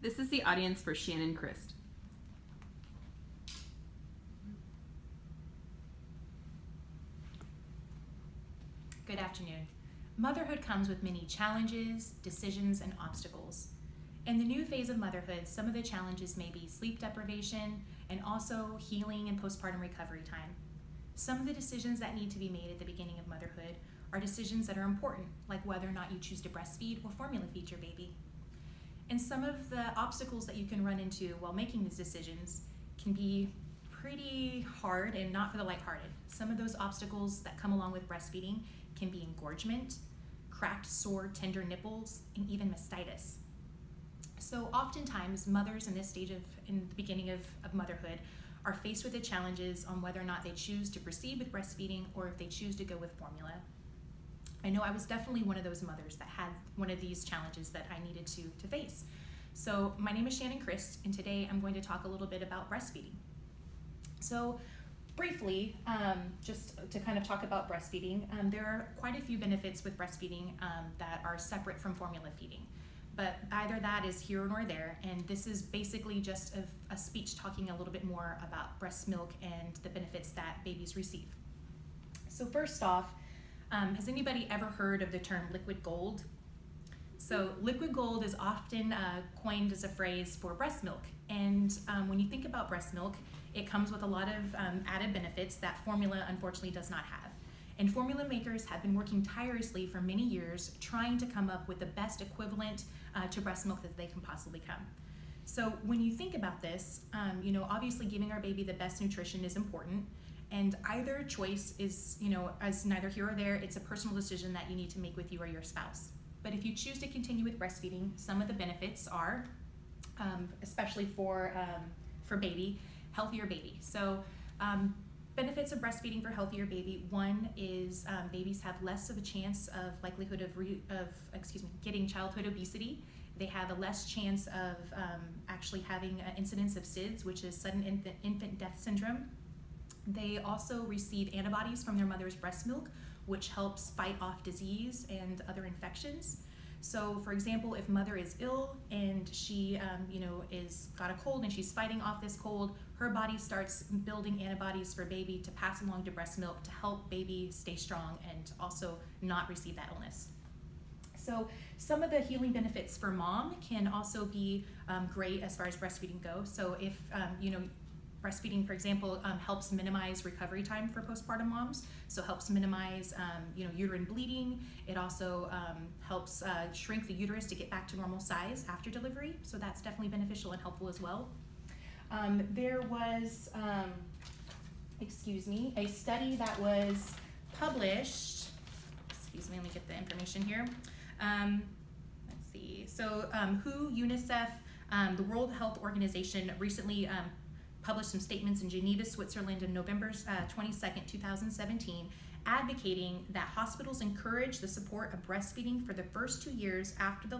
This is the audience for Shannon Christ. Good afternoon. Motherhood comes with many challenges, decisions, and obstacles. In the new phase of motherhood, some of the challenges may be sleep deprivation and also healing and postpartum recovery time. Some of the decisions that need to be made at the beginning of motherhood are decisions that are important, like whether or not you choose to breastfeed or formula feed your baby. And some of the obstacles that you can run into while making these decisions can be pretty hard and not for the lighthearted. Some of those obstacles that come along with breastfeeding can be engorgement, cracked, sore, tender nipples, and even mastitis. So oftentimes, mothers in this stage in the beginning of motherhood are faced with the challenges on whether or not they choose to proceed with breastfeeding or if they choose to go with formula. I know I was definitely one of those mothers that had one of these challenges that I needed to face. So my name is Shannon Christ, and today I'm going to talk a little bit about breastfeeding. So briefly, just to kind of talk about breastfeeding, there are quite a few benefits with breastfeeding that are separate from formula feeding. But either that is here nor there, and this is basically just a speech talking a little bit more about breast milk and the benefits that babies receive. So first off, has anybody ever heard of the term liquid gold? So liquid gold is often coined as a phrase for breast milk, and when you think about breast milk, it comes with a lot of added benefits that formula unfortunately does not have. And formula makers have been working tirelessly for many years trying to come up with the best equivalent to breast milk that they can possibly come. So when you think about this, obviously giving our baby the best nutrition is important, and either choice is, as neither here or there, it's a personal decision that you need to make with you or your spouse. But if you choose to continue with breastfeeding, some of the benefits are, especially for baby, healthier baby. So benefits of breastfeeding for healthier baby, one is babies have less of a chance of likelihood of getting childhood obesity. They have a less chance of actually having an incidence of SIDS, which is sudden infant death syndrome. They also receive antibodies from their mother's breast milk, which helps fight off disease and other infections. So for example, if mother is ill and she is got a cold and she's fighting off this cold, her body starts building antibodies for baby to pass along to breast milk to help baby stay strong and also not receive that illness. So some of the healing benefits for mom can also be great as far as breastfeeding goes. So if breastfeeding, for example, helps minimize recovery time for postpartum moms, so helps minimize uterine bleeding. It also helps shrink the uterus to get back to normal size after delivery, so that's definitely beneficial and helpful as well. There was, a study that was published, let me get the information here. Let's see, so WHO, UNICEF, the World Health Organization recently published some statements in Geneva, Switzerland on November 22nd, 2017, advocating that hospitals encourage the support of breastfeeding for the first 2 years after the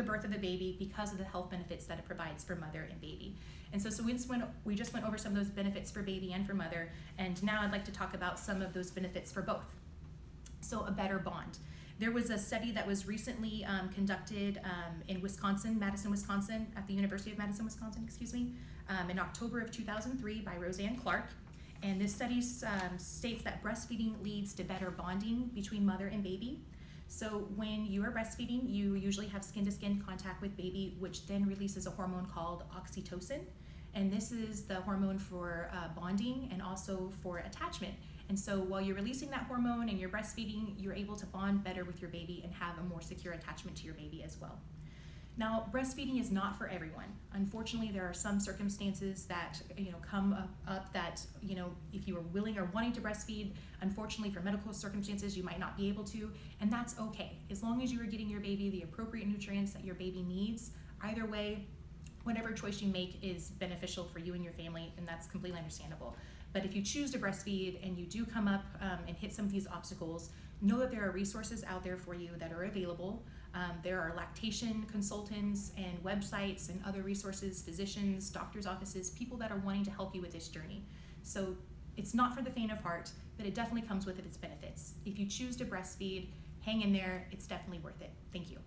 birth of the baby because of the health benefits that it provides for mother and baby. And so we just went over some of those benefits for baby and for mother, and now I'd like to talk about some of those benefits for both. So a better bond. There was a study that was recently conducted in Wisconsin, Madison, Wisconsin, at the University of Madison, Wisconsin, in October of 2003 by Roseanne Clark. And this study states that breastfeeding leads to better bonding between mother and baby. So when you are breastfeeding, you usually have skin-to-skin contact with baby, which then releases a hormone called oxytocin. And this is the hormone for bonding and also for attachment. And so while you're releasing that hormone and you're breastfeeding, you're able to bond better with your baby and have a more secure attachment to your baby as well. Now, breastfeeding is not for everyone. Unfortunately, there are some circumstances that come up that if you are willing or wanting to breastfeed, unfortunately for medical circumstances, you might not be able to, and that's okay. As long as you are getting your baby the appropriate nutrients that your baby needs, either way, whatever choice you make is beneficial for you and your family, and that's completely understandable. But if you choose to breastfeed and you do come up and hit some of these obstacles, know that there are resources out there for you that are available. There are lactation consultants and websites and other resources, physicians, doctors' offices, people that are wanting to help you with this journey. So it's not for the faint of heart, but it definitely comes with its benefits. If you choose to breastfeed, hang in there, it's definitely worth it. Thank you.